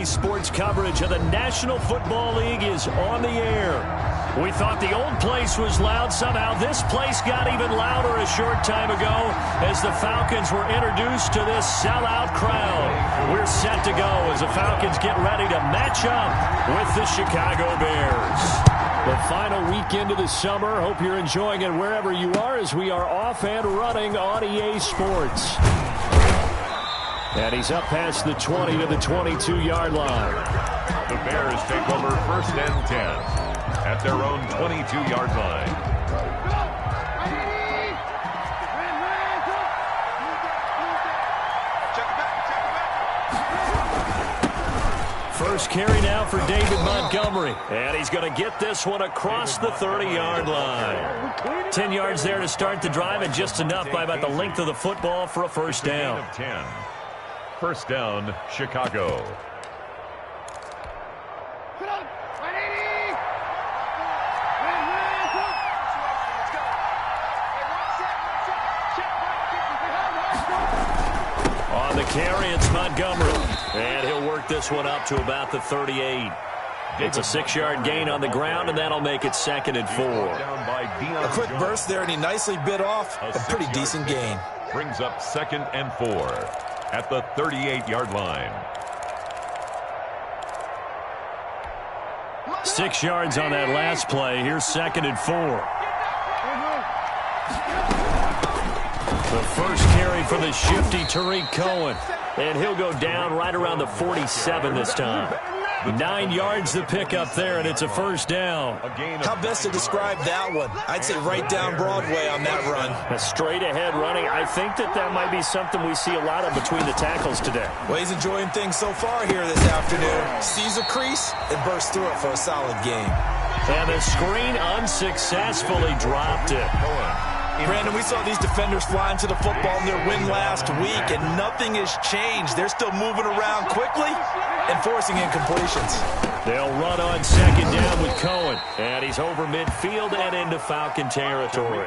EA Sports coverage of the National Football League is on the air. We thought the old place was loud. Somehow this place got even louder a short time ago as the Falcons were introduced to this sellout crowd. We're set to go as the Falcons get ready to match up with the Chicago Bears. The final weekend of the summer. Hope you're enjoying it wherever you are as we are off and running on EA Sports. And he's up past the 20 to the 22-yard line. The Bears take over 1st and 10 at their own 22-yard line. First carry now for David Montgomery. And he's going to get this one across the 30-yard line. 10 yards there to start the drive, and just enough by about the length of the football for a first down. 10. First down, Chicago. On the carry, it's Montgomery. And he'll work this one up to about the 38. It's a 6-yard gain on the ground, and that'll make it 2nd and 4. A quick burst there, and he nicely bit off a pretty decent gain. Brings up 2nd and 4 at the 38-yard line. 6 yards on that last play. Here's 2nd and 4. The first carry for the shifty Tariq Cohen. And he'll go down right around the 47 this time. 9 yards to pick up there, and it's a first down. How best to describe that one? I'd say right down Broadway on that run. A straight-ahead running. I think that might be something we see a lot of between the tackles today. Well, he's enjoying things so far here this afternoon. Sees a crease and bursts through it for a solid gain. And the screen unsuccessfully dropped it. Brandon, we saw these defenders flying to the football in their win last week, and nothing has changed. They're still moving around quickly and forcing incompletions. They'll run on 2nd down with Cohen. And he's over midfield and into Falcon territory.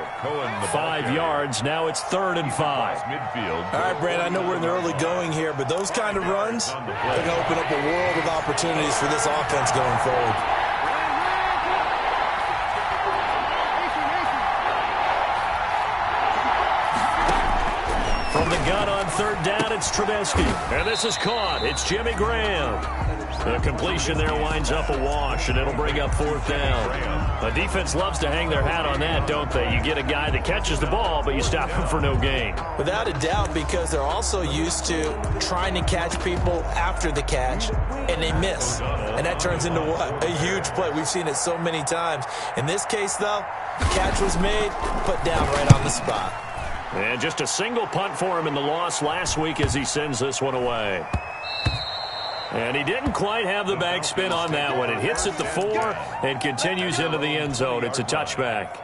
5 yards. Now it's 3rd and 5. Midfield. All right, Brandon, I know we're in the early going here, but those kind of runs, they're going to open up a world of opportunities for this offense going forward. From the gun on 3rd down, it's Trubisky. And this is caught. It's Jimmy Graham. The completion there winds up a wash, and it'll bring up 4th down. The defense loves to hang their hat on that, don't they? You get a guy that catches the ball, but you stop him for no gain. Without a doubt, because they're also used to trying to catch people after the catch, and they miss. And that turns into what? A huge play. We've seen it so many times. In this case, though, the catch was made, put down right on the spot. And just a single punt for him in the loss last week as he sends this one away. And he didn't quite have the backspin on that one. It hits at the 4 and continues into the end zone. It's a touchback.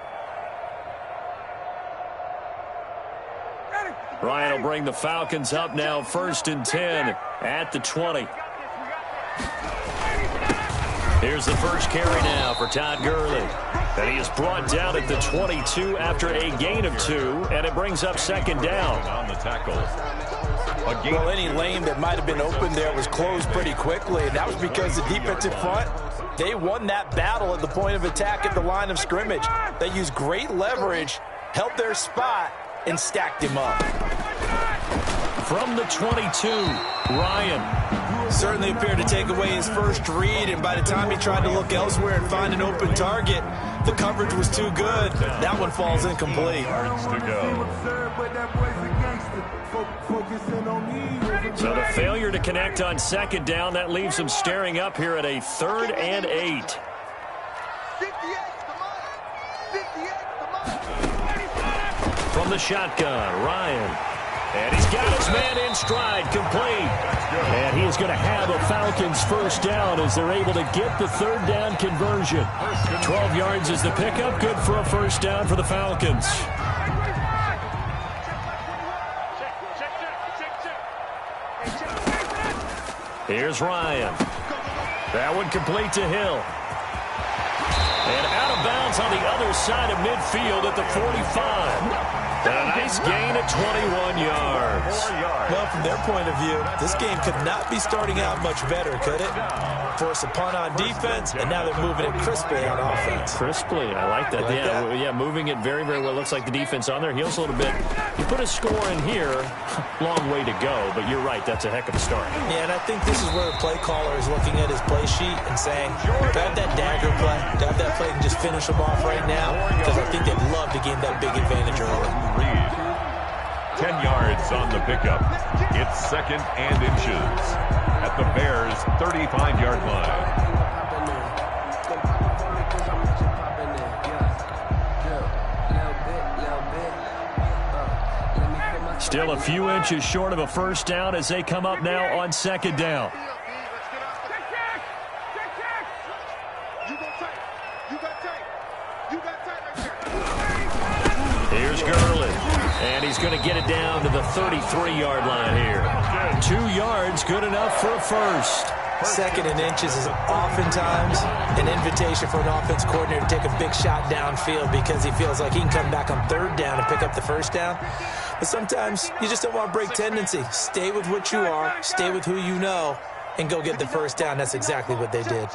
Ryan will bring the Falcons up now 1st and 10 at the 20. Here's the first carry now for Todd Gurley. And he is brought down at the 22 after a gain of 2, and it brings up 2nd down. On the tackle. Well, any lane that might have been open there was closed pretty quickly, and that was because the defensive front, they won that battle at the point of attack at the line of scrimmage. They used great leverage, held their spot, and stacked him up. From the 22, Ryan. Certainly appeared to take away his first read, and by the time he tried to look elsewhere and find an open target, the coverage was too good. That one falls incomplete. So the failure to connect on 2nd down, that leaves him staring up here at a 3rd and 8. From the shotgun, Ryan. And he's got his man in stride, complete. And he is going to have a Falcons first down as they're able to get the 3rd down conversion. 12 yards is the pickup, good for a first down for the Falcons. Here's Ryan. That one complete to Hill. And out of bounds on the other side of midfield at the 45. And a nice Nice gain of 21 yards. Well, from their point of view, this game could not be starting out much better, could it? Force a punt on defense, and now they're moving it crisply on offense. Crisply, I like that. Yeah, moving it very, very well. Looks like the defense on their heels a little bit. You put a score in here, long way to go, but you're right, that's a heck of a start. Yeah, and I think this is where the play caller is looking at his play sheet and saying, do I have that dagger play? Do I have that play and just finish them off right now? Because I think they'd love to gain that big advantage early. 10 yards on the pickup. It's 2nd and inches at the Bears' 35-yard line. Still a few inches short of a first down as they come up now on 2nd down. Here's Gurley, and he's going to get it down to the 33-yard line here. 2 yards, good enough for a first. 2nd and inches is oftentimes an invitation for an offense coordinator to take a big shot downfield because he feels like he can come back on 3rd down and pick up the first down. But sometimes you just don't want to break tendency. Stay with what you are, stay with who you know, and go get the first down. That's exactly what they did.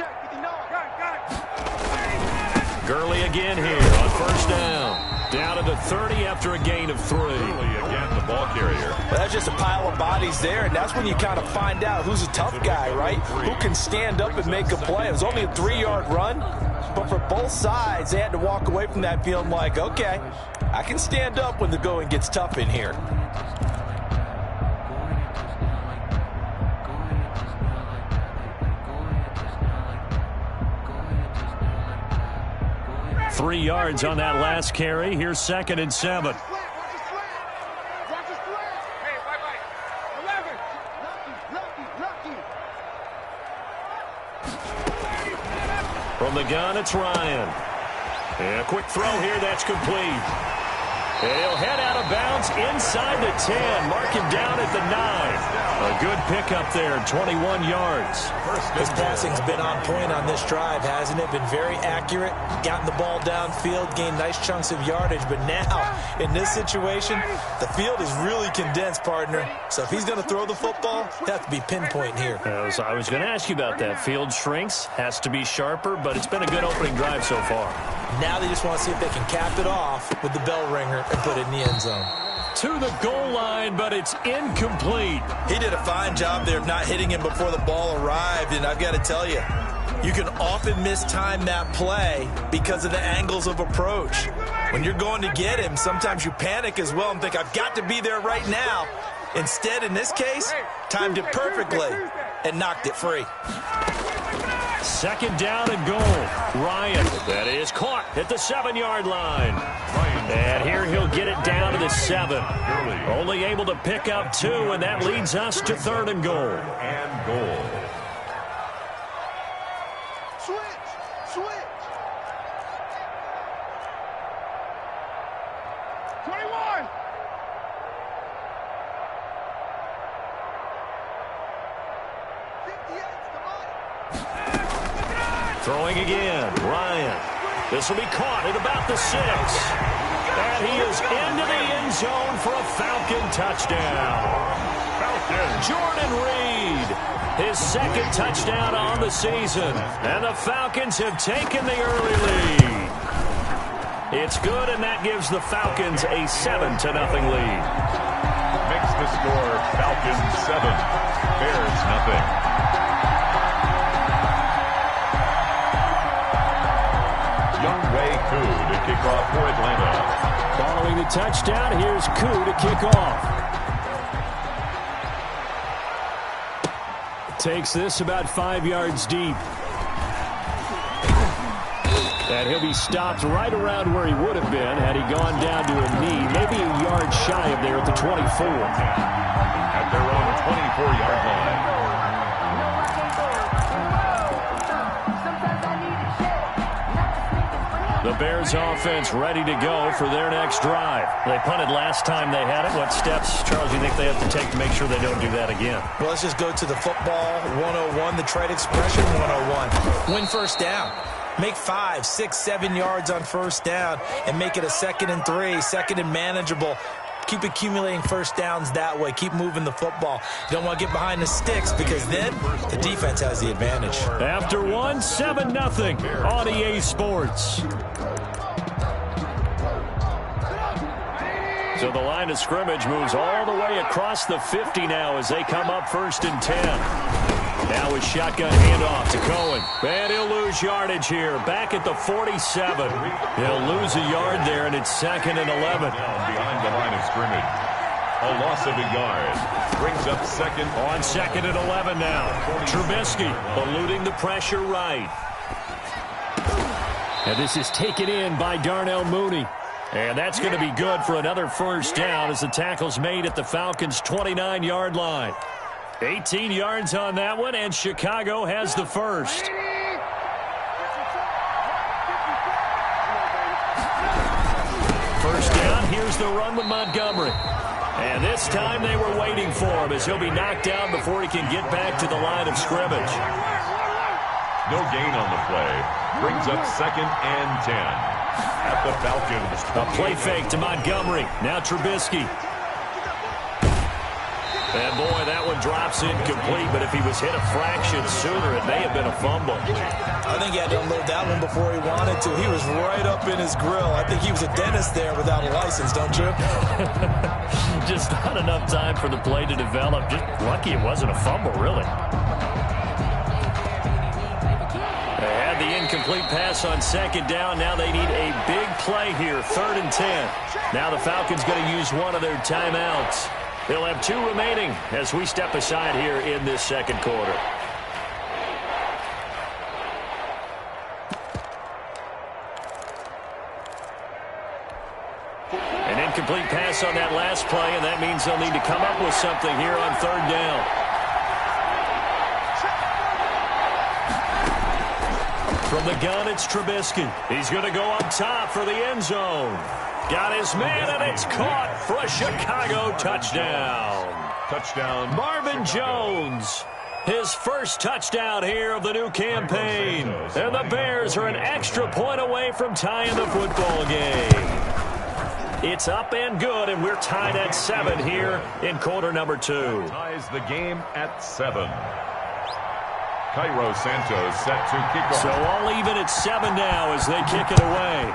Gurley again here on first down. Down to the 30 after a gain of 3. Gurley again, the ball carrier. Well, that's just a pile of bodies there, and that's when you kind of find out who's a tough guy, right? Who can stand up and make a play. It was only a 3-yard run, but for both sides, they had to walk away from that feeling like, okay, I can stand up when the going gets tough in here. Three yards on that last carry. Here's 2nd and 7. From the gun, it's Ryan. And a quick throw here, that's complete. And he'll head out of bounds inside the 10. Mark him down at the 9. A good pickup there, 21 yards. His passing's been on point on this drive, hasn't it? Been very accurate, gotten the ball downfield, gained nice chunks of yardage. But now, in this situation, the field is really condensed, partner. So if he's going to throw the football, he'll have to be pinpoint here. I was going to ask you about that. Field shrinks, has to be sharper, but it's been a good opening drive so far. Now they just want to see if they can cap it off with the bell ringer and put it in the end zone. To the goal line, but it's incomplete. He did a fine job there of not hitting him before the ball arrived, and I've got to tell you, you can often mistime that play because of the angles of approach. When you're going to get him, sometimes you panic as well and think, I've got to be there right now. Instead, in this case, timed it perfectly and knocked it free. 2nd down and goal. Ryan, that is caught at the 7-yard line. And here he'll get it down to the 7. Only able to pick up 2, and that leads us to 3rd and goal. And goal. Switch. 21. Throwing again, Ryan. This will be caught at about the 6. And he is into the end zone for a Falcon touchdown. Jordan Reed, his 2nd touchdown on the season. And the Falcons have taken the early lead. It's good, and that gives the Falcons a 7-0 lead. Makes the score Falcons 7, Bears nothing. Koo to kick off for Atlanta. Following the touchdown, here's Koo to kick off. Takes this about 5 yards deep. And he'll be stopped right around where he would have been had he gone down to a knee, maybe a yard shy of there at the 24. At their own 24-yard line. The Bears offense ready to go for their next drive. They punted last time they had it. What steps, Charles, do you think they have to take to make sure they don't do that again? Well, let's just go to the football 101, the trade expression 101. Win first down. Make 5, 6, 7 yards on first down and make it a 2nd and 3, 2nd and manageable. Keep accumulating first downs that way. Keep moving the football. You don't want to get behind the sticks because then the defense has the advantage. After one, 7-0 on EA Sports. So the line of scrimmage moves all the way across the 50 now as they come up 1st and 10. Now a shotgun handoff to Cohen. And he'll lose yardage here. Back at the 47. He'll lose a yard there, and it's 2nd and 11. Behind the line of scrimmage. A loss of a yard. Brings up 2nd. On 2nd and 11 now. Trubisky eluding the pressure right. And this is taken in by Darnell Mooney. And that's going to be good for another first down as the tackle's made at the Falcons' 29-yard line. 18 yards on that one, and Chicago has the first. First down, here's the run with Montgomery. And this time they were waiting for him as he'll be knocked down before he can get back to the line of scrimmage. No gain on the play. Brings up 2nd and 10. At the Falcons. A play fake to Montgomery. Now Trubisky. And boy, that one drops incomplete, but if he was hit a fraction sooner, it may have been a fumble. I think he had to unload that one before he wanted to. He was right up in his grill. I think he was a dentist there without a license, don't you? Just not enough time for the play to develop. Just lucky it wasn't a fumble, really. They had the incomplete pass on 2nd down. Now they need a big play here, 3rd and 10. Now the Falcons going to use one of their timeouts. They'll have 2 remaining as we step aside here in this 2nd quarter. An incomplete pass on that last play, and that means they'll need to come up with something here on 3rd down. From the gun, it's Trubisky. He's going to go up top for the end zone. Got his man, and it's caught for a Chicago touchdown. Touchdown. Marvin Jones, his first touchdown here of the new campaign. And the Bears are an extra point away from tying the football game. It's up and good, and we're tied at 7 here in quarter number 2. Ties the game at 7. Cairo Santos set to kick off. So all even at 7 now as they kick it away.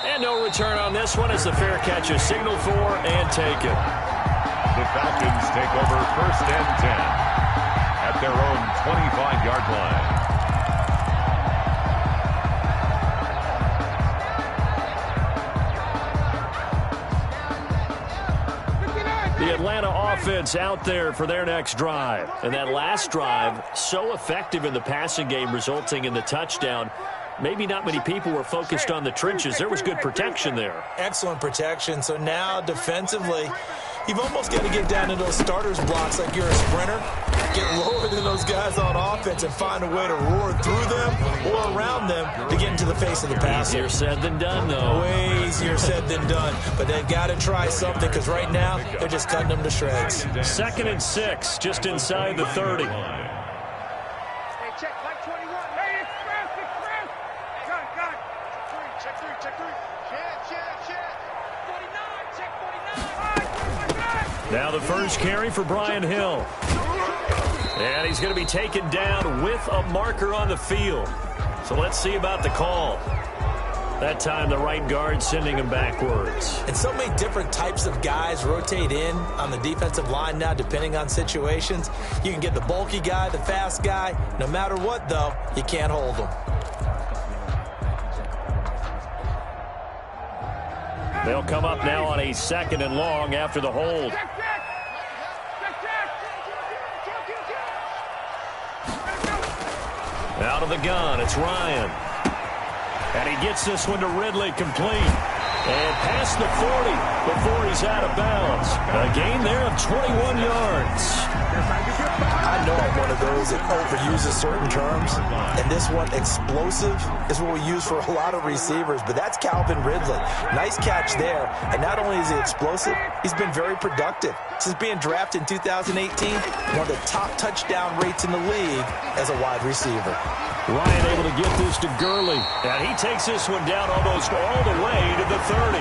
And no return on this one as the fair catch is signaled for and taken. The Falcons take over 1st and 10 at their own 25-yard line. The Atlanta offense out there for their next drive. And that last drive, so effective in the passing game, resulting in the touchdown. Maybe not many people were focused on the trenches. There was good protection there. Excellent protection. So now defensively, you've almost got to get down to those starters blocks like you're a sprinter. Get lower than those guys on offense and find a way to roar through them or around them to get into the face of the passer. Easier said than done, though. Way easier said than done. But they've got to try something because right now they're just cutting them to shreds. 2nd and 6, just inside the 30. Check, like 21. Hey, express. Got it. Check three. Check. 49, check 49. Now the first carry for Brian Hill. And he's going to be taken down with a marker on the field. So let's see about the call. That time the right guard sending him backwards. And so many different types of guys rotate in on the defensive line now depending on situations. You can get the bulky guy, the fast guy. No matter what, though, you can't hold them. They'll come up now on a 2nd and long after the hold. Out of the gun, it's Ryan. And he gets this one to Ridley complete. And past the 40 before he's out of bounds. A gain there of 21 yards. I know I'm one of those that overuses certain terms. And this one, explosive, is what we use for a lot of receivers. But that's Calvin Ridley. Nice catch there. And not only is he explosive, he's been very productive. Since being drafted in 2018, one of the top touchdown rates in the league as a wide receiver. Ryan able to get this to Gurley. And he takes this one down almost all the way to the 30.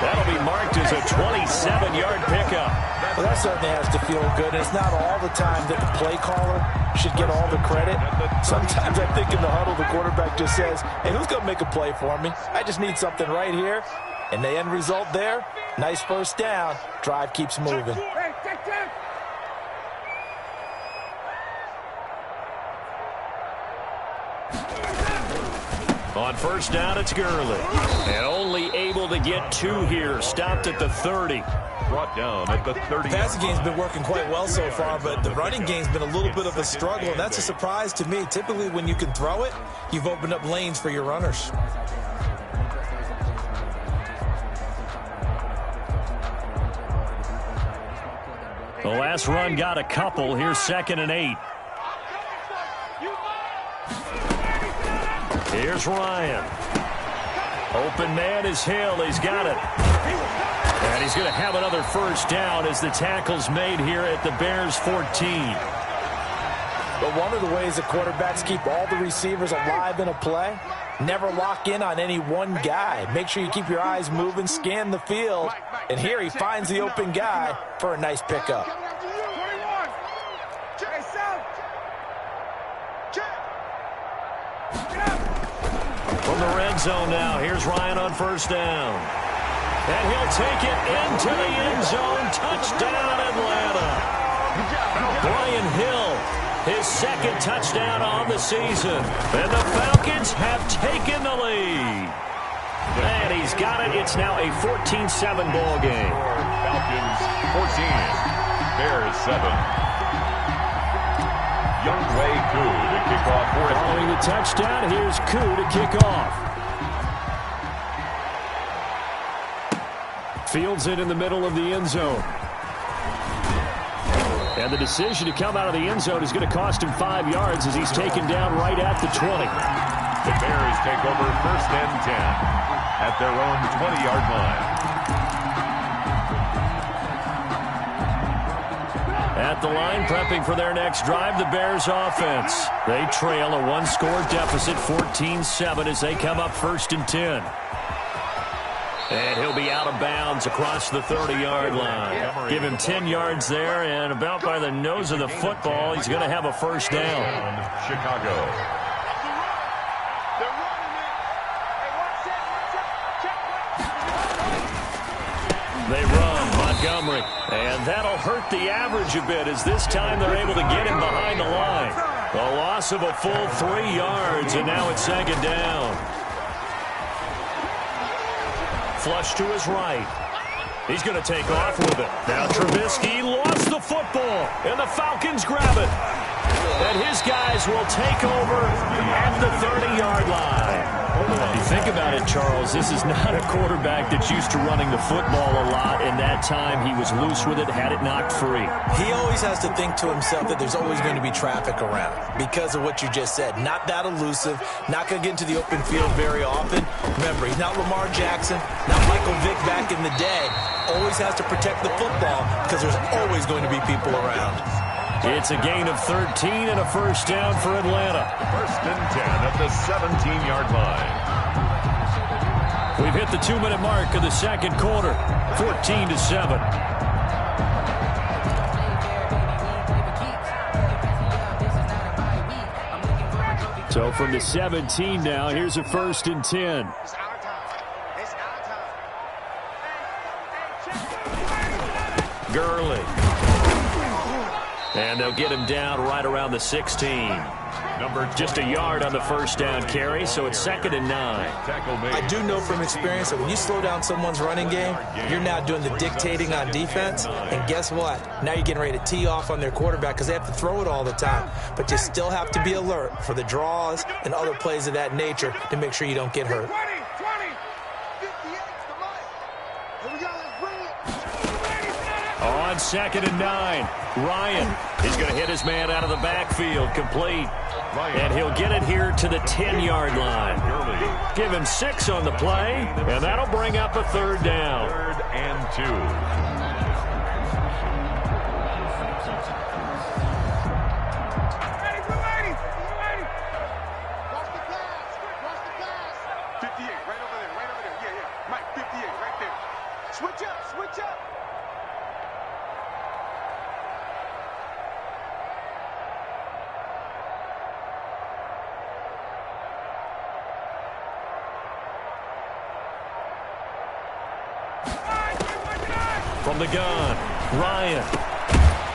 That'll be marked as a 27-yard pickup. Well, that certainly has to feel good. And it's not all the time that the play caller should get all the credit. Sometimes I think in the huddle, the quarterback just says, hey, who's going to make a play for me? I just need something right here. And the end result there, nice first down. Drive keeps moving. On first down, it's Gurley. And only able to get 2 here. Stopped at the 30. Brought down at the 30. The passing game's been working quite well so far, but the running game's been a little bit of a struggle, and that's a surprise to me. Typically, when you can throw it, you've opened up lanes for your runners. The last run got a couple. Here's 2nd and 8. Here's Ryan. Open man is Hill. He's got it. And he's going to have another first down as the tackle's made here at the Bears 14. But one of the ways the quarterbacks keep all the receivers alive in a play, never lock in on any one guy. Make sure you keep your eyes moving, scan the field. And here he finds the open guy for a nice pickup. From the red zone now, here's Ryan on first down. And he'll take it into the end zone. Touchdown, Atlanta. Brian Hill, his 2nd touchdown on the season. And the Falcons have taken the lead. And he's got it. It's now a 14-7 ball game. Falcons 14, Bears 7. Younghoe Koo to kick off for it. Following the touchdown, here's Koo to kick off. Fields it in the middle of the end zone. And the decision to come out of the end zone is going to cost him 5 yards as he's taken down right at the 20. The Bears take over 1st and 10 at their own 20-yard line. At the line, prepping for their next drive, the Bears offense. They trail a 1-score deficit, 14-7, as they come up 1st and 10. And he'll be out of bounds across the 30-yard line. Give him 10 yards there, and about by the nose of the football, he's going to have a first down. Chicago. They run Montgomery, and that'll hurt the average a bit as this time they're able to get him behind the line. A loss of a full 3 yards, and now it's 2nd down. Flush to his right. He's going to take off with it. Now Trubisky lost the football, and the Falcons grab it. And his guys will take over at the 30-yard line. You think about it, Charles, this is not a quarterback that's used to running the football a lot, and that time he was loose with it, had it knocked free. He always has to think to himself that there's always going to be traffic around because of what you just said. Not that elusive, not going to get into the open field very often. Remember, he's not Lamar Jackson, not Michael Vick back in the day. Always has to protect the football because there's always going to be people around. It's a gain of 13 and a first down for Atlanta. 1st and 10 at the 17-yard line. We've hit the 2-minute mark of the 2nd quarter, 14-7. So from the 17 now, here's a 1st and 10. Gurley. And they'll get him down right around the 16. Just a yard on the first down carry, so it's 2nd and 9. I do know from experience that when you slow down someone's running game, you're now doing the dictating on defense. And guess what? Now you're getting ready to tee off on their quarterback because they have to throw it all the time. But you still have to be alert for the draws and other plays of that nature to make sure you don't get hurt. On 2nd and 9, Ryan is going to hit his man out of the backfield, complete. And he'll get it here to the 10-yard line. Give him 6 on the play, and that'll bring up a 3rd down. 3rd and 2. Switch up, switch up. From the gun, Ryan.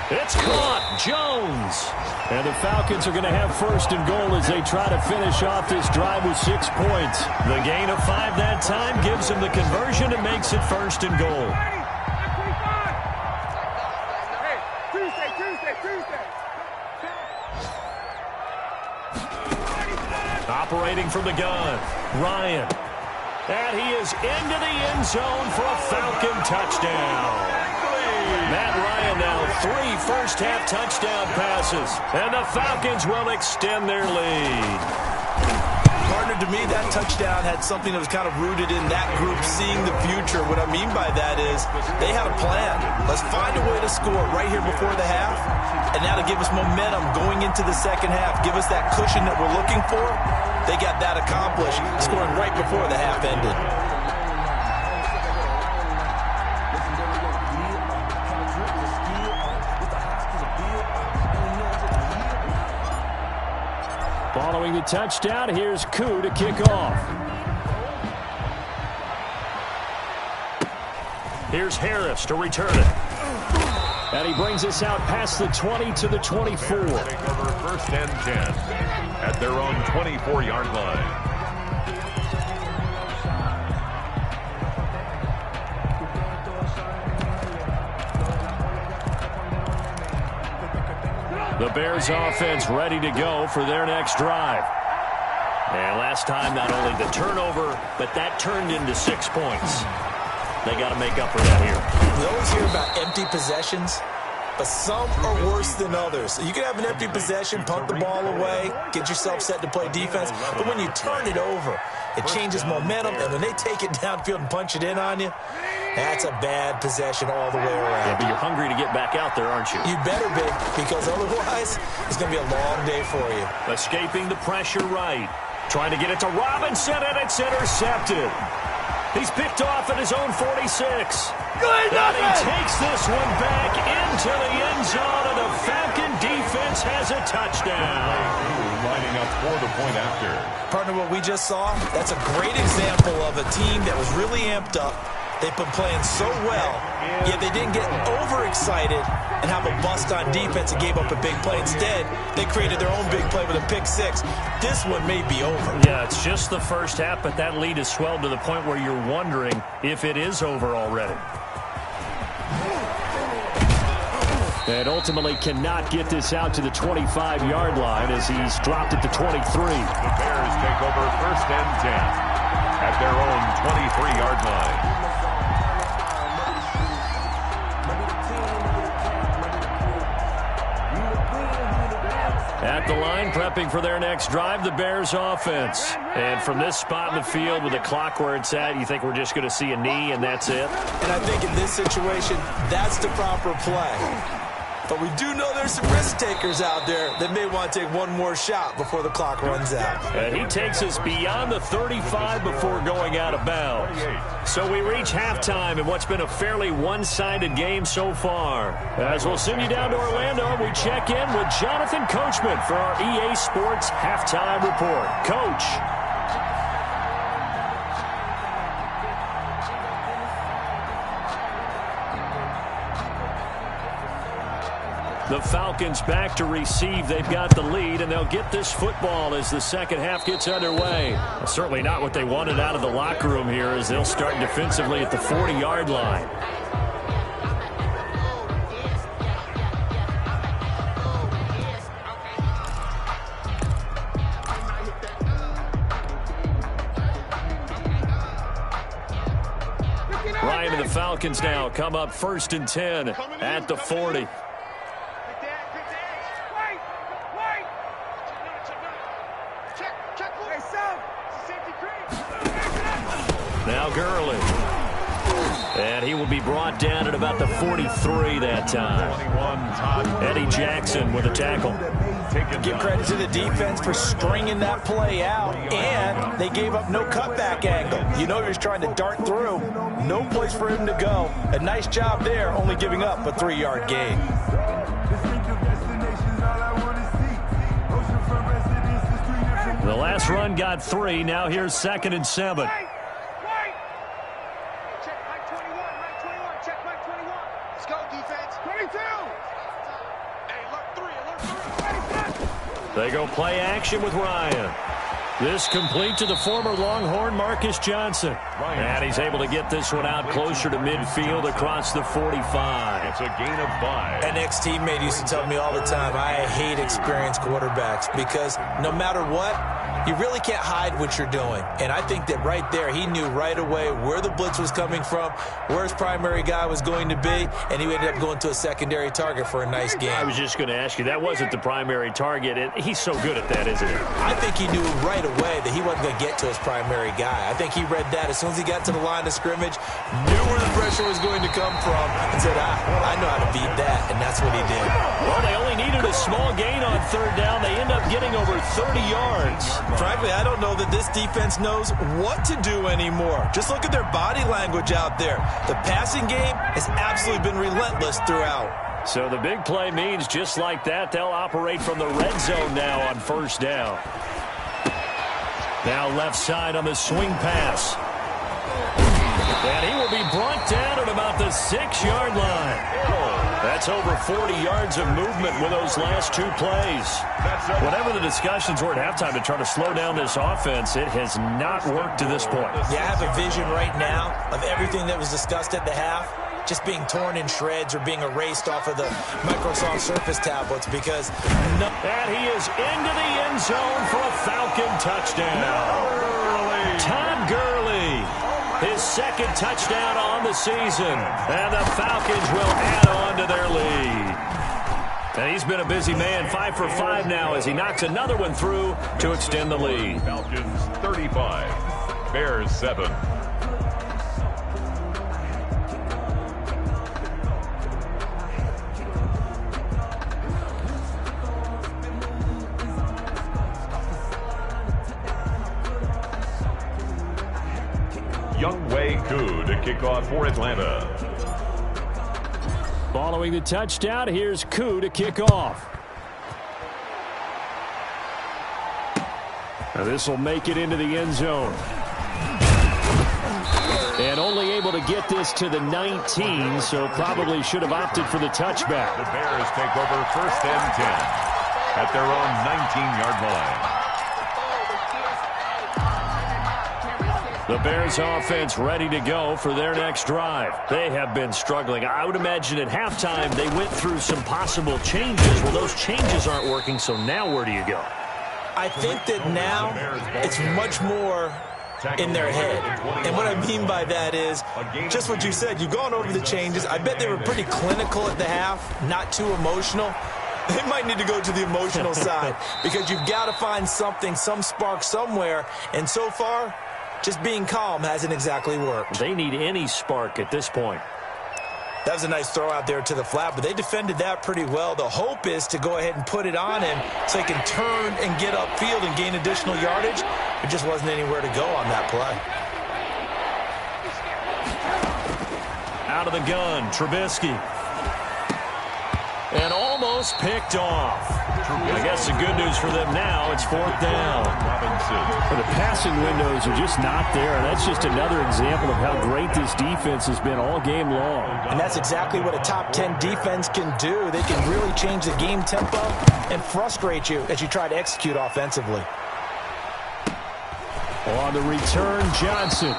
It's caught. Jones. And the Falcons are going to have first and goal as they try to finish off this drive with 6 points. The gain of 5 that time gives them the conversion and makes it first and goal. Hey, Tuesday. Operating from the gun, Ryan. And he is into the end zone for a Falcon touchdown. Matt Ryan now 3 first-half touchdown passes. And the Falcons will extend their lead. Partner, to me, that touchdown had something that was kind of rooted in that group seeing the future. What I mean by that is they had a plan. Let's find a way to score right here before the half. And that'll give us momentum going into the second half. Give us that cushion that we're looking for. They got that accomplished, scoring right before the half ended. Following the touchdown, here's Koo to kick off. Here's Harris to return it. And he brings us out past the 20 to the 24. Take over first and 10 at their own 24-yard line. The Bears offense ready to go for their next drive. And last time, not only the turnover, but that turned into 6 points. They got to make up for that here. We always hear about empty possessions, but some are worse than others. You can have an empty possession, punt the ball away, get yourself set to play defense, but when you turn it over, it changes momentum, and when they take it downfield and punch it in on you, that's a bad possession all the way around. Yeah, but you're hungry to get back out there, aren't you? You better be, because otherwise, it's going to be a long day for you. Escaping the pressure right. Trying to get it to Robinson, and it's intercepted. He's picked off at his own 46. And he takes this one back into the end zone, and the Falcon defense has a touchdown. Lining up for the point after. Partner, what we just saw, that's a great example of a team that was really amped up. They've been playing so well, yet they didn't get overexcited and have a bust on defense and gave up a big play. Instead, they created their own big play with a pick-6. This one may be over. Yeah, it's just the first half, but that lead has swelled to the point where you're wondering if it is over already. And ultimately cannot get this out to the 25-yard line as he's dropped at the 23. The Bears take over first and 10 at their own 23-yard line. At the line, prepping for their next drive, the Bears offense. And from this spot in the field with the clock where it's at, you think we're just going to see a knee and that's it? And I think in this situation, that's the proper play. But we do know there's some risk takers out there that may want to take one more shot before the clock runs out. And he takes us beyond the 35 before going out of bounds. So we reach halftime in what's been a fairly one-sided game so far. As we'll send you down to Orlando, we check in with Jonathan Coachman for our EA Sports Halftime Report. Coach. The Falcons back to receive. They've got the lead, and they'll get this football as the second half gets underway. Certainly not what they wanted out of the locker room here as they'll start defensively at the 40-yard line. Ryan and the Falcons now come up first and 10 at the 40. Now Gurley. And he will be brought down at about the 43 that time. Eddie Jackson with a tackle. Give credit to the defense for stringing that play out, and they gave up no cutback angle. You know he was trying to dart through. No place for him to go. A nice job there, only giving up a 3-yard gain. The last run got 3. Now here's 2nd and 7. They go play action with Ryan. This complete to the former Longhorn Marcus Johnson. And he's able to get this one out closer to midfield across the 45. It's a gain of 5. An ex-teammate used to tell me all the time, I hate experienced quarterbacks because no matter what, you really can't hide what you're doing. And I think that right there, he knew right away where the blitz was coming from, where his primary guy was going to be, and he ended up going to a secondary target for a nice game. I was just going to ask you, that wasn't the primary target. He's so good at that, isn't he? I think he knew right away that he wasn't going to get to his primary guy. I think he read that as soon as he got to the line of scrimmage, knew where the pressure was going to come from, and said, I know how to beat that, and that's what he did. Well, they only needed a small gain on 3rd down. They end up getting over 30 yards. Frankly, I don't know that this defense knows what to do anymore. Just look at their body language out there. The passing game has absolutely been relentless throughout. So the big play means just like that, they'll operate from the red zone now on 1st down. Now left side on the swing pass. And he will be brought down at about the 6-yard line. That's over 40 yards of movement with those last 2 plays. Whatever the discussions were at halftime to try to slow down this offense, it has not worked to this point. Yeah, I have a vision right now of everything that was discussed at the half just being torn in shreds or being erased off of the Microsoft Surface tablets because And he is into the end zone for a Falcon touchdown. Todd Gurley, his 2nd touchdown on the season. And the Falcons will add on to their lead. And he's been a busy man, 5 for 5 now as he knocks another one through to extend the lead. Falcons 35, Bears 7. Younghoe Koo to kick off for Atlanta. Following the touchdown, here's Koo to kick off. Now this will make it into the end zone. And only able to get this to the 19, so probably should have opted for the touchback. The Bears take over 1st and 10 at their own 19-yard line. The Bears offense ready to go for their next drive. They have been struggling. I would imagine at halftime they went through some possible changes. Well, those changes aren't working, so now where do you go? I think that now it's much more in their head. And what I mean by that is just what you said. You've gone over the changes. I bet they were pretty clinical at the half, not too emotional. They might need to go to the emotional side because you've got to find something, some spark somewhere. And so far, just being calm hasn't exactly worked. They need any spark at this point. That was a nice throw out there to the flat, but they defended that pretty well. The hope is to go ahead and put it on him so he can turn and get upfield and gain additional yardage. There just wasn't anywhere to go on that play. Out of the gun, Trubisky. And almost picked off. I guess the good news for them now, it's 4th down. The passing windows are just not there. That's just another example of how great this defense has been all game long. And that's exactly what a top 10 defense can do. They can really change the game tempo and frustrate you as you try to execute offensively. On the return, Johnson.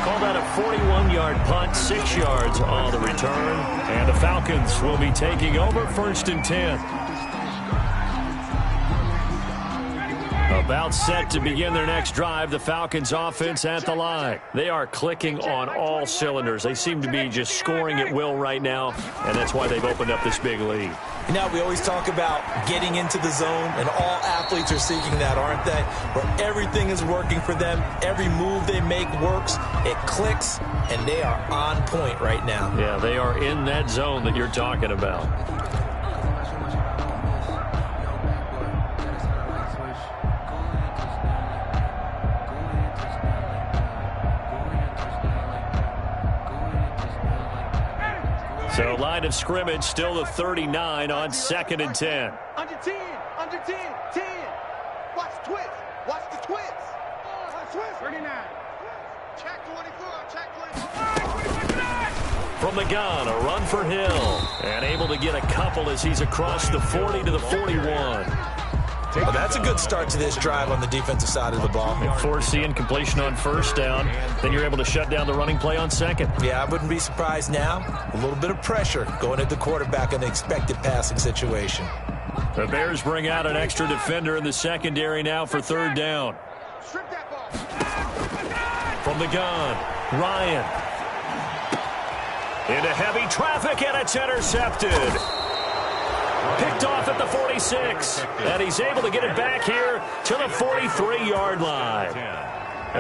Call that a 41-yard punt, 6 yards on the return. And the Falcons will be taking over 1st and 10. A About set to begin their next drive, the Falcons offense at the line. They are clicking on all cylinders. They seem to be just scoring at will right now, and that's why they've opened up this big lead. You know, we always talk about getting into the zone, and all athletes are seeking that, aren't they? Where everything is working for them, every move they make works, it clicks, and they are on point right now. Yeah, they are in that zone that you're talking about. So line of scrimmage still the 39 on 2nd and 10. Under 10, under 10, 10. Watch the twist, watch the twist. Twist. 39. Check 24, check 24. From the gun, a run for Hill. And able to get a couple as he's across the 40 to the 41. Well, that's a good start to this drive on the defensive side of the ball. Forcing completion on first down. Then you're able to shut down the running play on second. Yeah, I wouldn't be surprised now. A little bit of pressure going at the quarterback in an expected passing situation. The Bears bring out an extra defender in the secondary now for 3rd down. Strip that ball. From the gun, Ryan. Into heavy traffic, and it's intercepted. Picked off at the 46, and he's able to get it back here to the 43-yard line.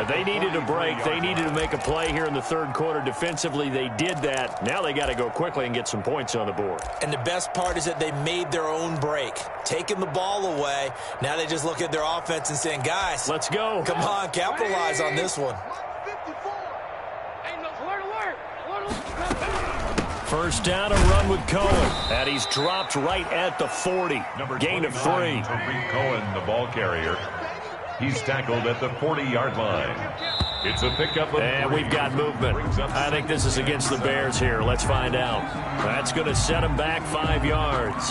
They needed a break. They needed to make a play here in the 3rd quarter. Defensively, they did that. Now they got to go quickly and get some points on the board. And the best part is that they made their own break, taking the ball away. Now they just look at their offense and saying, guys, let's go. Come on, capitalize on this one. 54. Ain't no alert. First down, a run with Cohen. And he's dropped right at the 40. Gain of 3. Tariq Cohen, the ball carrier. He's tackled at the 40-yard line. It's a pickup of and 3. we've got movement. I think this is against the Bears here. Let's find out. That's going to set them back 5 yards.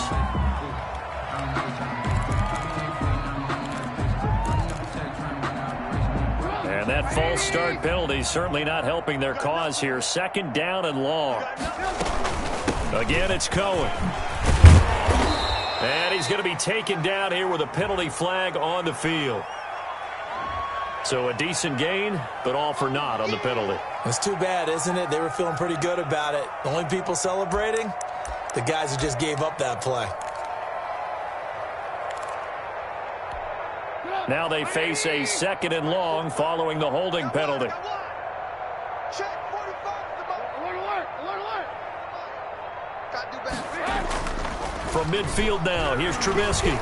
And that false start penalty certainly not helping their cause here. 2nd down and long. Again, it's Cohen. And he's going to be taken down here with a penalty flag on the field. So a decent gain, but all for naught on the penalty. It's too bad, isn't it? They were feeling pretty good about it. The only people celebrating, the guys who just gave up that play. Now they face a 2nd and long following the holding penalty. Check 45. Alert. Got to do better. From midfield now, here's Trubisky.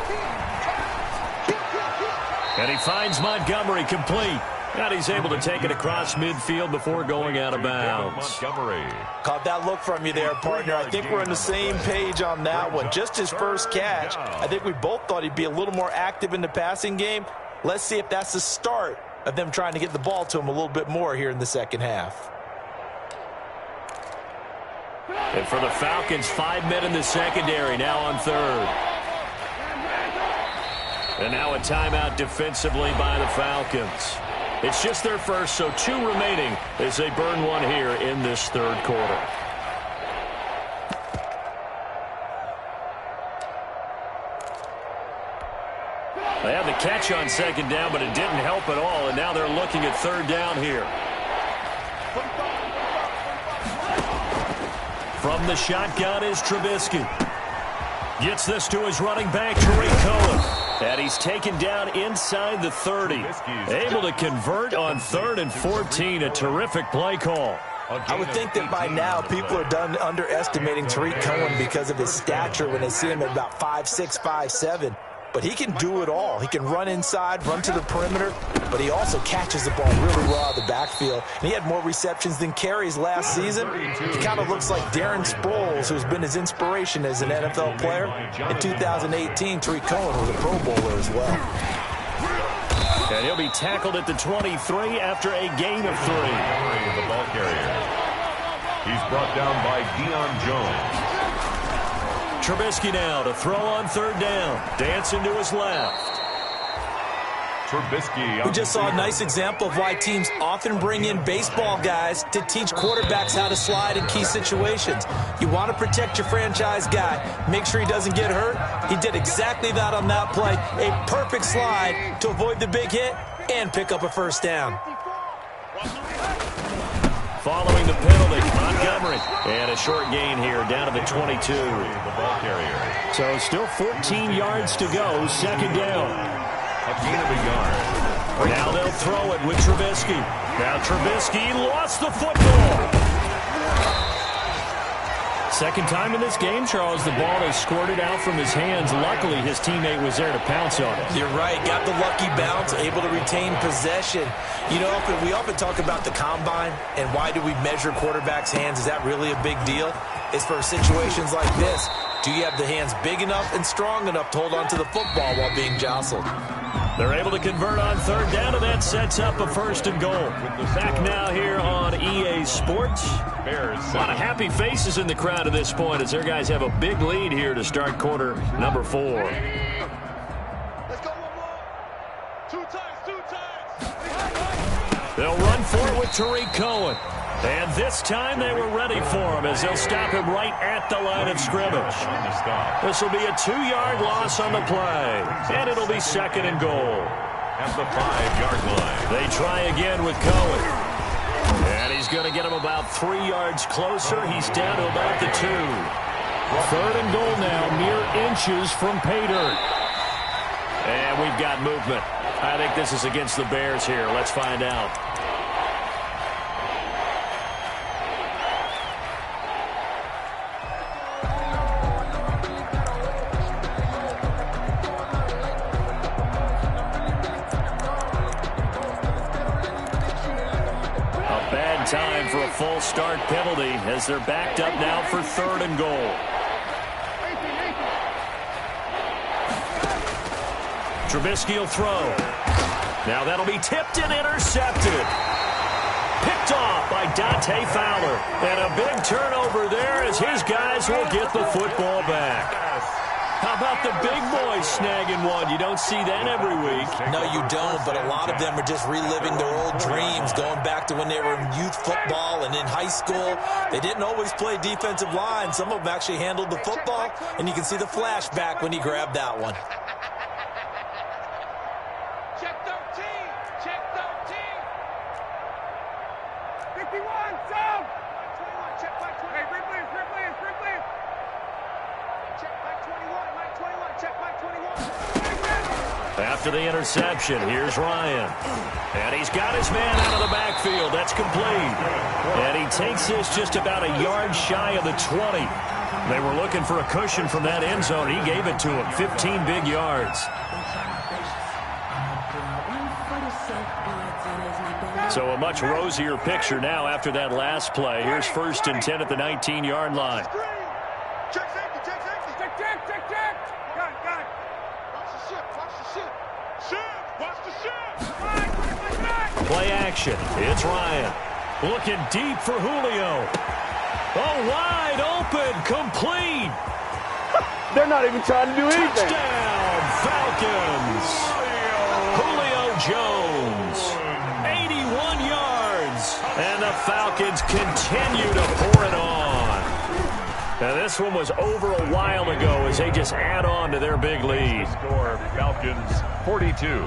And he finds Montgomery complete. And he's able to take it across midfield before going out of bounds. Montgomery. Caught that look from you there, partner. I think we're on the same page on that one. Just his first catch. I think we both thought he'd be a little more active in the passing game. Let's see if that's the start of them trying to get the ball to him a little bit more here in the 2nd half. And for the Falcons, 5 men in the secondary, now on 3rd. And now a timeout defensively by the Falcons. It's just their first, so 2 remaining as they burn one here in this 3rd quarter. They had the catch on 2nd down, but it didn't help at all, and now they're looking at 3rd down here. From the shotgun is Trubisky. Gets this to his running back, Tariq Cohen. And he's taken down inside the 30. Able to convert on 3rd and 14. A terrific play call. I would think that by now people are done underestimating Tariq Cohen because of his stature when they see him at about 5'6", 5'7". But he can do it all. He can run inside, run to the perimeter, but he also catches the ball really well out of the backfield. And he had more receptions than carries last season. He kind of looks like Darren Sproles, who's been his inspiration as an NFL player. In 2018, Tariq Cohen was a Pro Bowler as well. And he'll be tackled at the 23 after a gain of 3. The ball carrier. He's brought down by Deion Jones. Trubisky now to throw on 3rd down. Dancing to his left. Trubisky. We just saw a nice example of why teams often bring in baseball guys to teach quarterbacks how to slide in key situations. You want to protect your franchise guy. Make sure he doesn't get hurt. He did exactly that on that play. A perfect slide to avoid the big hit and pick up a first down. Following the penalty, Montgomery. And a short gain here, down to the 22. The ball carrier. So still 14 yards to go, second down. A gain of a yard. Now they'll throw it with Trubisky. Now Trubisky lost the football. Second time in this game, Charles, the ball has squirted out from his hands. Luckily, his teammate was there to pounce on it. You're right. Got the lucky bounce, able to retain possession. You know, we often talk about the combine and why do we measure quarterbacks' hands. Is that really a big deal? It's for situations like this. Do you have the hands big enough and strong enough to hold on to the football while being jostled? They're able to convert on third down, and that sets up a first and goal. Back now here on EA Sports. A lot of happy faces in the crowd at this point as their guys have a big lead here to start quarter number 4. Let's go one more. Two times. They'll run for it with Tariq Cohen. And this time they were ready for him as they'll stop him right at the line of scrimmage. This will be a 2-yard loss on the play. And it'll be second and goal. At the 5-yard line. They try again with Cohen. And he's going to get him about 3 yards closer. He's down to about the 2. Third and goal now, mere inches from pay dirt. And we've got movement. I think this is against the Bears here. Let's find out. Time for a full start penalty as they're backed up now for third and goal. Trubisky will throw. Now that'll be tipped and intercepted. Picked off by Dante Fowler. And a big turnover there as his guys will get the football back. How about the big boys snagging one? You don't see that every week. No, you don't, but a lot of them are just reliving their old dreams, going back to when they were in youth football and in high school. They didn't always play defensive line. Some of them actually handled the football, and you can see the flashback when he grabbed that one. Check 13. Check 13. 51. Sound. 21. Check by 20. Hey, replays. Check by 21. Mike 21. Check by 21. After the interception, here's Ryan. And he's got his man out of the backfield. That's complete. And he takes this just about a yard shy of the 20. They were looking for a cushion from that end zone. He gave it to him. 15 big yards. So a much rosier picture now after that last play. Here's first and 10 at the 19-yard line. Check safety. Check safety. Check. Got it. Watch the ship. Watch the ship. Play action. It's Ryan. Looking deep for Julio. Oh, wide open. Complete. They're not even trying to do anything. Touchdown, Falcons. Julio Jones. 81 yards. And the Falcons continue to pour it on. Now, this one was over a while ago as they just add on to their big lead. Score, Falcons 42,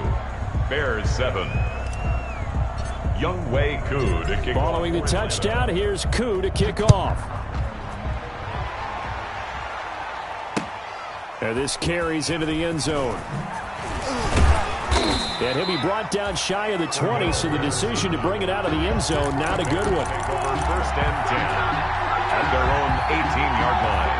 Bears 7. Younghoe Koo to kick off. Following the touchdown, here's Koo to kick off. And this carries into the end zone. And he'll be brought down shy of the 20, so the decision to bring it out of the end zone, not a good one. Take over first and 10 at their own 18-yard line.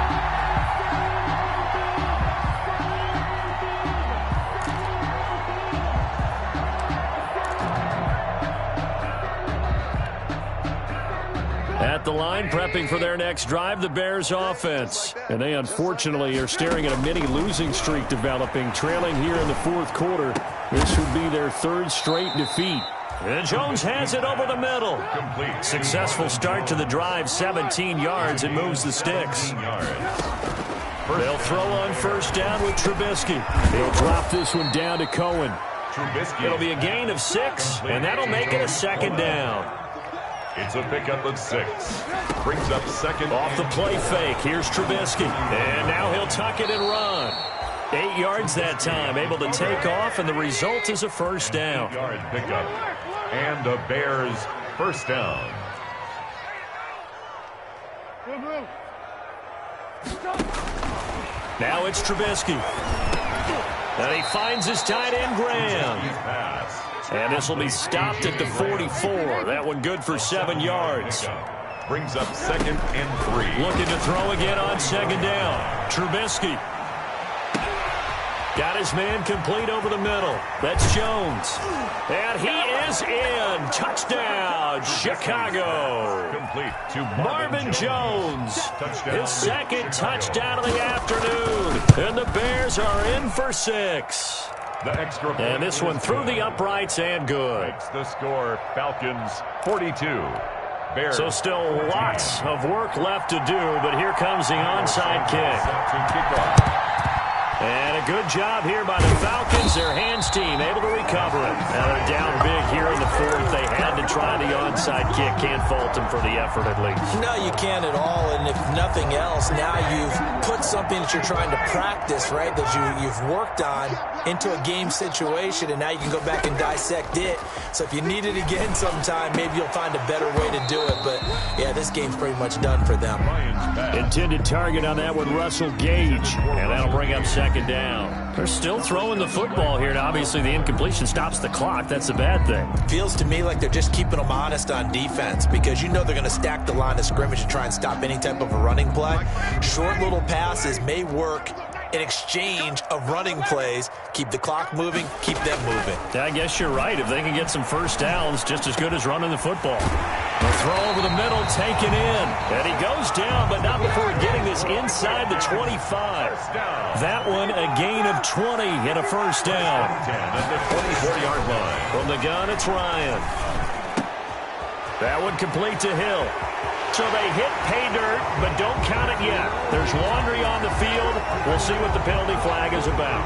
At the line, prepping for their next drive, the Bears offense. And they unfortunately are staring at a mini losing streak developing, trailing here in the fourth quarter. This would be their third straight defeat. And Jones has it over the middle. Complete. Successful start to the drive, 17 yards, and moves the sticks. They'll throw on first down with Trubisky. He'll drop this one down to Cohen. Trubisky. It'll be a gain of 6, and that'll make it a second down. It's a pickup of 6. Brings up second. Off the play fake, here's Trubisky. And now he'll tuck it and run. 8 yards that time, able to take off, and the result is a first down. 8-yard pickup. And the Bears first down. Now it's Trubisky. And he finds his tight end, Graham. And this will be stopped at the 44. That one good for 7 yards. Brings up second and 3. Looking to throw again on second down. Trubisky. Got his man complete over the middle. That's Jones. And he is in. Touchdown, Chicago. Complete to Marvin Jones. His second touchdown of the afternoon. And the Bears are in for 6. The extra point. And this one through the uprights and good. Makes the score Falcons 42. Bears. So still lots of work left to do, but here comes the onside kick. And a good job here by the Falcons. Their hands team able to recover it. Now they're down big here in the 4th. They had to try the onside kick. Can't fault them for the effort at least. No, you can't at all. And if nothing else, now you've put something that you're trying to practice, right, that you've worked on into a game situation, and now you can go back and dissect it. So if you need it again sometime, maybe you'll find a better way to do it. But, yeah, this game's pretty much done for them. Intended target on that one, Russell Gage. And that'll bring up second down. They're still throwing the football here, and obviously the incompletion stops the clock. That's a bad thing. Feels to me like they're just keeping them honest on defense, because you know they're going to stack the line of scrimmage and try and stop any type of a running play. Short little passes may work in exchange of running plays. Keep the clock moving, keep them moving. I guess you're right. If they can get some first downs, just as good as running the football. The throw over the middle, taken in. And he goes down, but not before getting this inside the 25. That one a gain of 20 and a first down. 10 at the 24-yard line. From the gun, it's Ryan. That one complete to Hill. So they hit pay dirt, but don't count it yet. There's laundry on the field. We'll see what the penalty flag is about.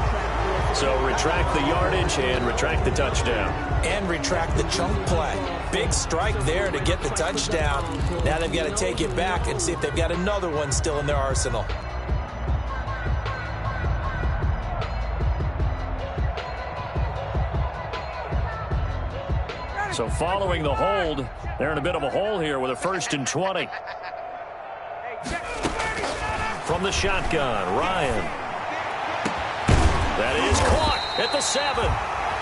So retract the yardage and retract the touchdown. And retract the chunk play. Big strike there to get the touchdown. Now they've got to take it back and see if they've got another one still in their arsenal. So following the hold, they're in a bit of a hole here with a 1st and 20. From the shotgun, Ryan. That is caught at the 7.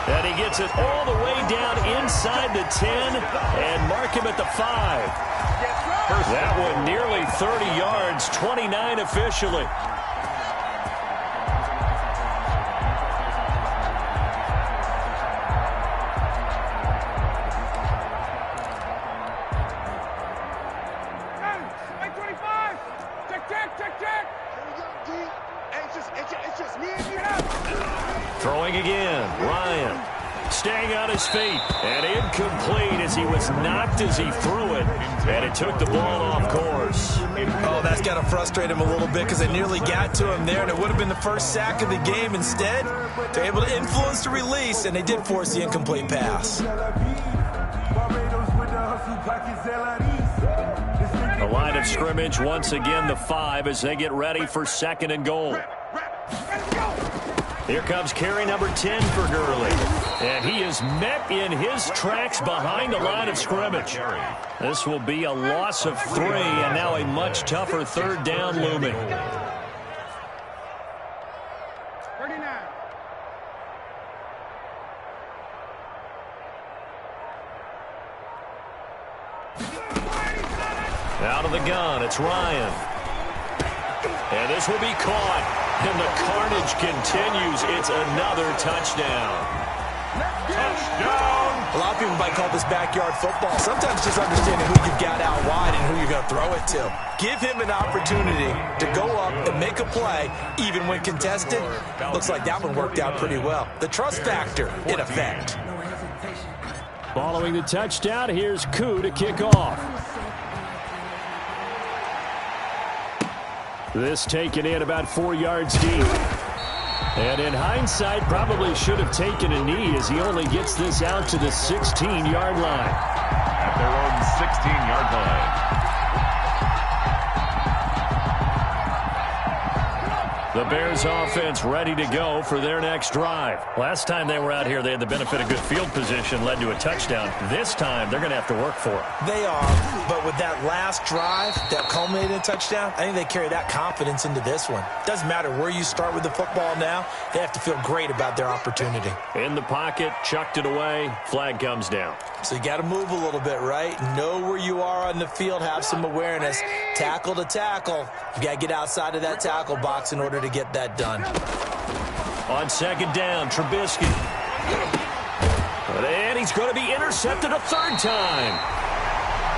And he gets it all the way down inside the 10 and mark him at the 5. That one nearly 30 yards, 29 officially. Throwing again, Ryan. Staying on his feet. And incomplete as he was knocked as he threw it. And it took the ball off course. Oh, that's got to frustrate him a little bit, because they nearly got to him there, and it would have been the first sack of the game. Instead, they're able to influence the release, and they did force the incomplete pass. The line of scrimmage, once again, the 5 as they get ready for 2nd and goal. Here comes carry number 10 for Gurley. And he is met in his tracks behind the line of scrimmage. This will be a loss of 3, and now a much tougher 3rd down looming. 39. Out of the gun, it's Ryan. And this will be caught. And the carnage continues. It's another touchdown. Touchdown! A lot of people might call this backyard football. Sometimes just understanding who you've got out wide and who you're going to throw it to. Give him an opportunity to go up and make a play, even when contested. Looks like that one worked out pretty well. The trust factor in effect. Following the touchdown, here's Koo to kick off. This taken in about 4 yards deep. And in hindsight, probably should have taken a knee as he only gets this out to the 16-yard line. At their own 16-yard line. The Bears offense ready to go for their next drive. Last time they were out here, they had the benefit of good field position, led to a touchdown. This time, they're going to have to work for it. They are, but with that last drive that culminated in a touchdown, I think they carry that confidence into this one. Doesn't matter where you start with the football now, they have to feel great about their opportunity. In the pocket, chucked it away, flag comes down. So you got to move a little bit, right? Know where you are on the field, have some awareness. Tackle to tackle. You got to get outside of that tackle box in order to get that done. On second down, Trubisky. And he's going to be intercepted a third time.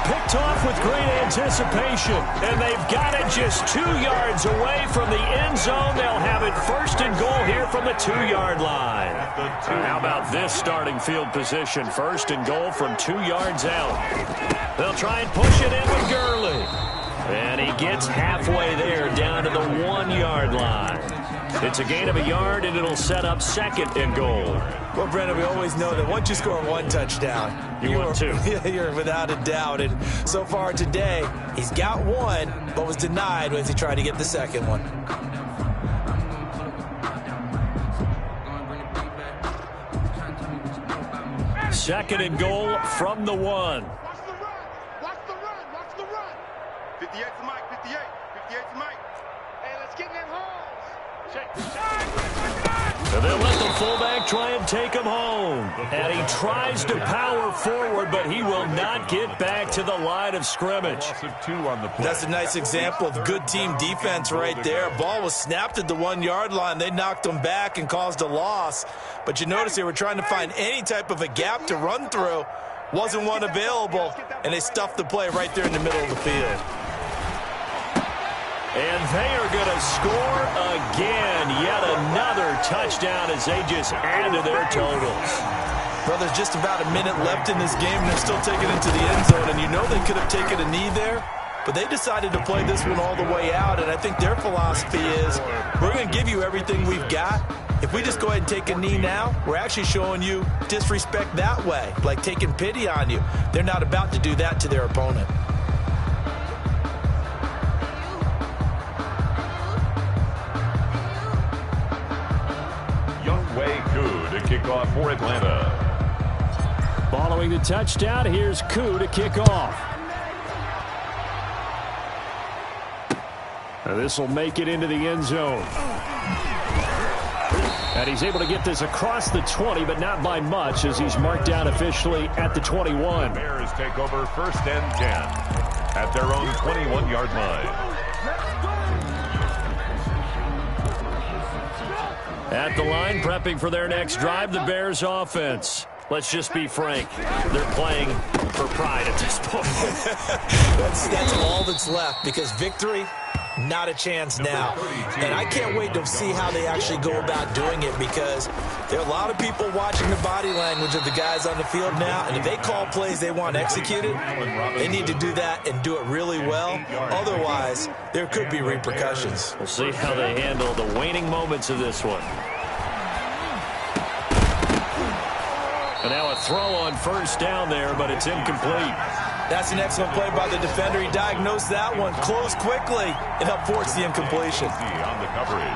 Picked off with great anticipation. And they've got it just 2 yards away from the end zone. They'll have it first and goal here from the 2-yard line. How about this starting field position? First and goal from 2 yards out. They'll try and push it in with Gurley. And he gets halfway there down to the 1-yard line. It's a gain of a yard, and it'll set up second and goal. Well, Brendan, we always know that once you score one touchdown, you're without a doubt. And so far today, he's got one, but was denied as he tried to get the second one. Second and goal from the 1. Watch the run. 58 to Mike, 58 to Mike. Hey, let's get in them holes. And they'll let the fullback try and take him home. And he tries to power forward, but he will not get back to the line of scrimmage. That's a nice example of good team defense right there. Ball was snapped at the 1-yard line. They knocked him back and caused a loss. But you notice they were trying to find any type of a gap to run through. Wasn't one available, and they stuffed the play right there in the middle of the field. And they are going to score again. Yet another touchdown as they just add to their totals. Well, there's just about a minute left in this game, and they're still taking it to the end zone. And you know they could have taken a knee there, but they decided to play this one all the way out. And I think their philosophy is, we're going to give you everything we've got. If we just go ahead and take a knee now, we're actually showing you disrespect that way, like taking pity on you. They're not about to do that to their opponent. To kick off for Atlanta. Following the touchdown, here's Koo to kick off. This will make it into the end zone. And he's able to get this across the 20, but not by much as he's marked down officially at the 21. The Bears take over first and 10 at their own 21-yard line. At the line, prepping for their next drive, the Bears offense. Let's just be frank. They're playing for pride at this point. That's all that's left, because victory, not a chance now. And I can't wait to see how they actually go about doing it, because there are a lot of people watching the body language of the guys on the field now, and if they call plays they want executed, they need to do that and do it really well. Otherwise, there could be repercussions. We'll see how they handle the waning moments of this one. And now a throw on first down there, but it's incomplete. That's an excellent play by the defender. He diagnosed that one, closed quickly, and helped force the incompletion. On the coverage.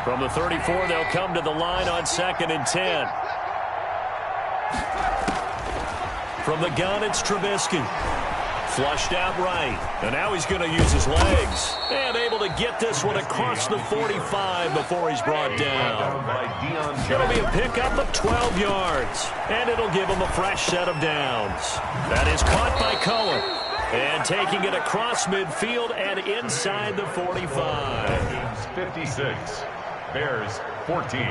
From the 34, they'll come to the line on second and 10. From the gun, it's Trubisky. Flushed out right. And now he's going to use his legs. And able to get this one across the 45 before he's brought down. It'll be a pickup of 12 yards. And it'll give him a fresh set of downs. That is caught by Cohen. And taking it across midfield and inside the 45. 56. Bears 14.